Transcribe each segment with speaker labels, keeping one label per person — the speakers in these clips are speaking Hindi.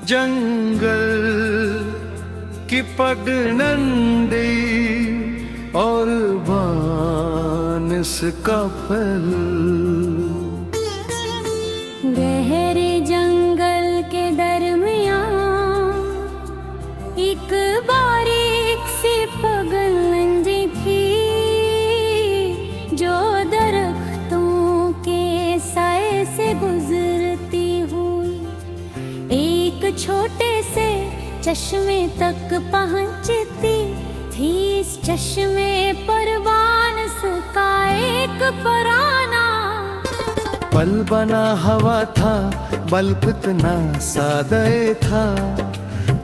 Speaker 1: जंगल की पगडंडी और बांस का फल।
Speaker 2: गहरे जंगल के दरमियां एक बारीक सी पगडंडी थी, जो दरख्तों के साए से गुजरती हुई एक छोटे से चश्मे तक पहुंचती थी। इस चश्मे पर बांस का एक पराना
Speaker 1: पल बना हवा था, बल्ब इतना सादे था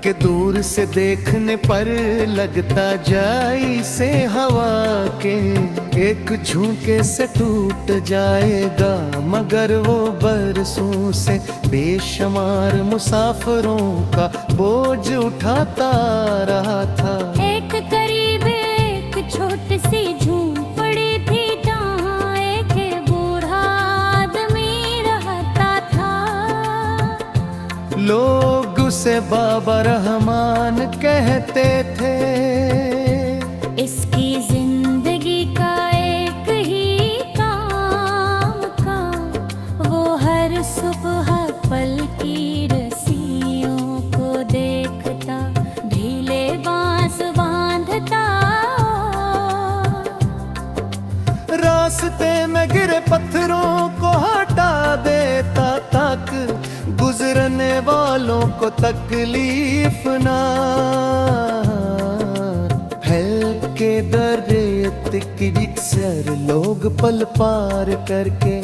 Speaker 1: कि दूर से देखने पर लगता जाई से हवा के एक झोंके से टूट जाएगा, मगर वो बरसों से बेशुमार मुसाफिरों का बोझ उठाता रहा था।
Speaker 2: एक करीब एक छोटी सी झोंपड़ी थी, जहाँ एक बूढ़ा आदमी रहता था।
Speaker 1: लोग उसे बाबा रहमान कहते थे।
Speaker 2: इसकी जिंदगी का एक ही काम का, वो हर सुबह पल की रस्सियों को देखता, ढीले बांस बांधता।
Speaker 1: रास्ते में गिरे पत्थरों को हटा देता, तक गुजरने वालों को तकलीफ ना। फैल के दरियात की अक्सर लोग पल पार करके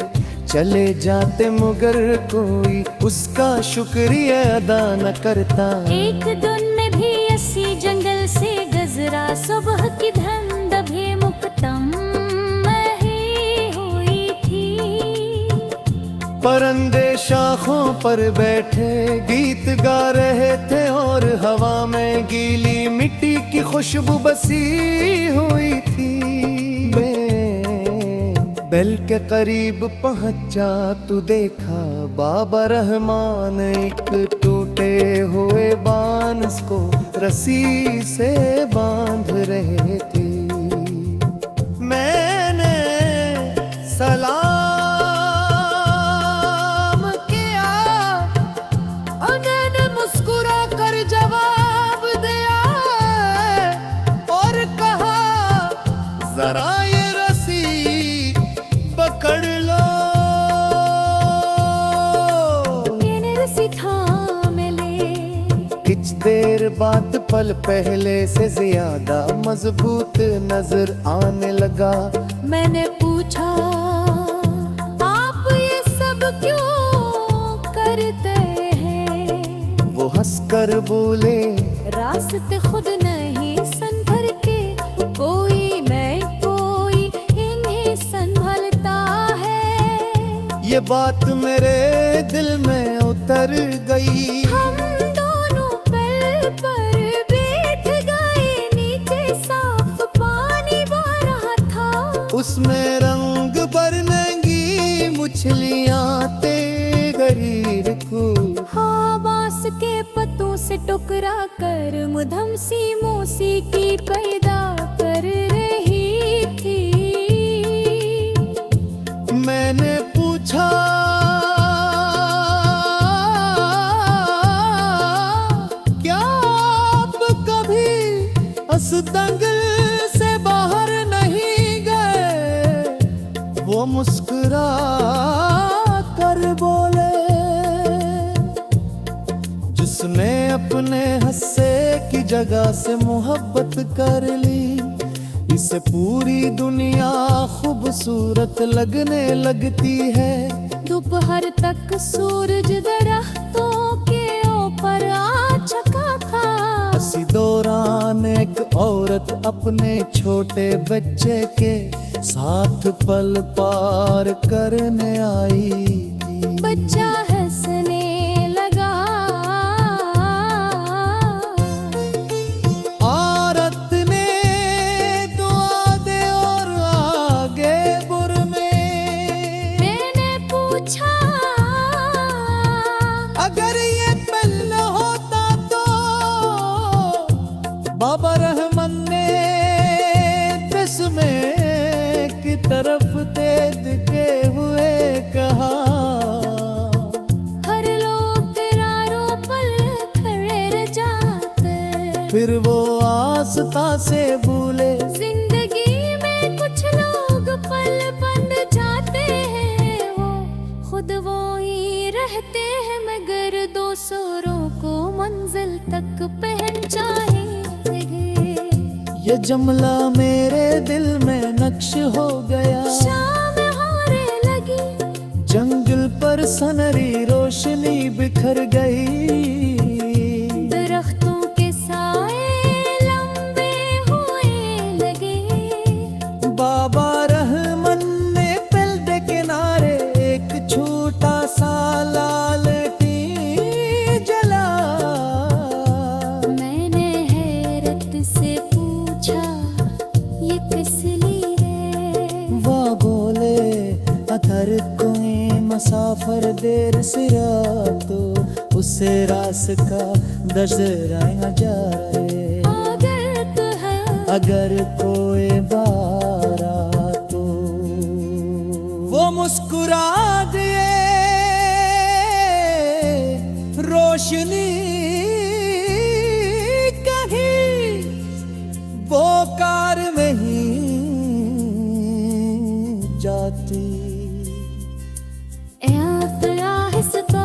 Speaker 1: चले जाते, मगर कोई उसका शुक्रिया अदा न करता।
Speaker 2: एक दिन में भी ऐसी जंगल से गुजरा, सुबह की धुंध भी मुकदम ही हुई थी।
Speaker 1: परिंदे शाखों पर बैठे गीत गा रहे थे और हवा में गीली मिट्टी की खुशबू बसी हुई थी। बेल के करीब पहुंचा तो देखा बाबा रहमान एक टूटे हुए बांस को रस्सी से बांध रहे थे। मैंने सलाम किया, उन्होंने मुस्कुरा कर जवाब दिया और कहा, जरा ये रस्सी पकड़ लो।
Speaker 2: मैंने रस्सी थाम ली।
Speaker 1: कुछ देर बाद पल पहले से ज्यादा मजबूत नजर आने लगा।
Speaker 2: मैंने पूछा, आप ये सब क्यों करते हैं?
Speaker 1: वो हंसकर बोले,
Speaker 2: रास्ते खुद नहीं संभल के, कोई मैं कोई इन्हें संभलता है।
Speaker 1: ये बात मेरे दिल में उतर गई।
Speaker 2: हम दोनों पल पर बैठ गए, नीचे साफ पानी बह रहा था।
Speaker 1: उसमें रंग बरंगी मछलियां तेगरीर को
Speaker 2: हाँ, बांस के पत्तों से टुकरा कर मधुम सी मौसीकी पैदा कर रही थी।
Speaker 1: मैंने पूछा, क्या आप कभी इस दंगल से बाहर नहीं गए? वो मुस्कुरा कर बोले, जिसने अपने हंसे की जगह से मोहब्बत कर ली, इसे पूरी दुनिया खूबसूरत लगने लगती है।
Speaker 2: दोपहर तक सूरज दरख्तों के ऊपर आ चुका था।
Speaker 1: इसी दौरान एक औरत अपने छोटे बच्चे के साथ पल पार करने आई थी।
Speaker 2: बच्चा हंसने लगा।
Speaker 1: औरत ने दुआ दे और आगे बुर में
Speaker 2: मैंने पूछा,
Speaker 1: अगर ये पल न हो तेज के हुए कहा,
Speaker 2: हर लोग करारों पल खड़े रह जाते,
Speaker 1: फिर वो आस्था से भूले।
Speaker 2: जिंदगी में कुछ लोग पल बन जाते हैं, वो खुद वो ही रहते हैं, मगर दो सुरों को मंजिल तक पहुंचाएंगे।
Speaker 1: ये जुमला मेरे दिल में नक्श हो गया,
Speaker 2: शाम होने लगी,
Speaker 1: जंगल पर सनरी रोशनी बिखर गई।
Speaker 2: दरख्तों के साए लंबे हुए लगे,
Speaker 1: बाबा रहमन ने पेल दे किनारे एक छोटा सा लालटी जला।
Speaker 2: मैंने हैरत से पूछा ये किस लिए?
Speaker 1: वो बोले अगर कोई मुसाफिर देर से रातो, उसे रास का दजराया जा रहे। अगर कोई बारा तो वो मुस्कुरा दिए, रोशनी कहीं वो कार में ही जाती।
Speaker 2: आहिस्ता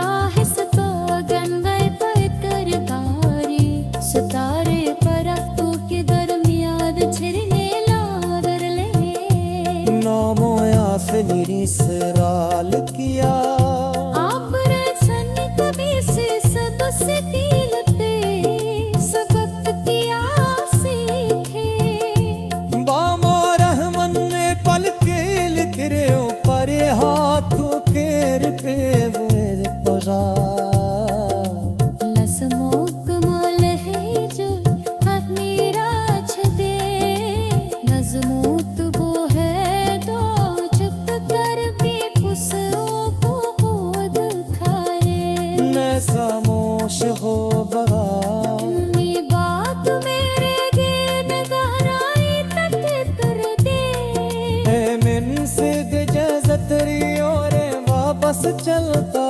Speaker 2: आहिस्ता गन गए पकड़ बारी, सितारे परख्तों के दरमियान छिरने लादर ले।
Speaker 1: नामो आफिनी सराल किया,
Speaker 2: आपने सन कभी से सब से कीलते सबक किया सीखे।
Speaker 1: बामो रहमन ने पल के लिखरे पर हाथों केर पे वेर परा।
Speaker 2: लसमोक मोल है जो अपनी राज दे, नज़मूत वो है तो चुप कर भी खुसरों को खुद खाए।
Speaker 1: न खामोश हो बगा,
Speaker 2: ये बात मेरे गेन गहराई तक कर दे।
Speaker 1: है मिन से गजतरी और वापस चलता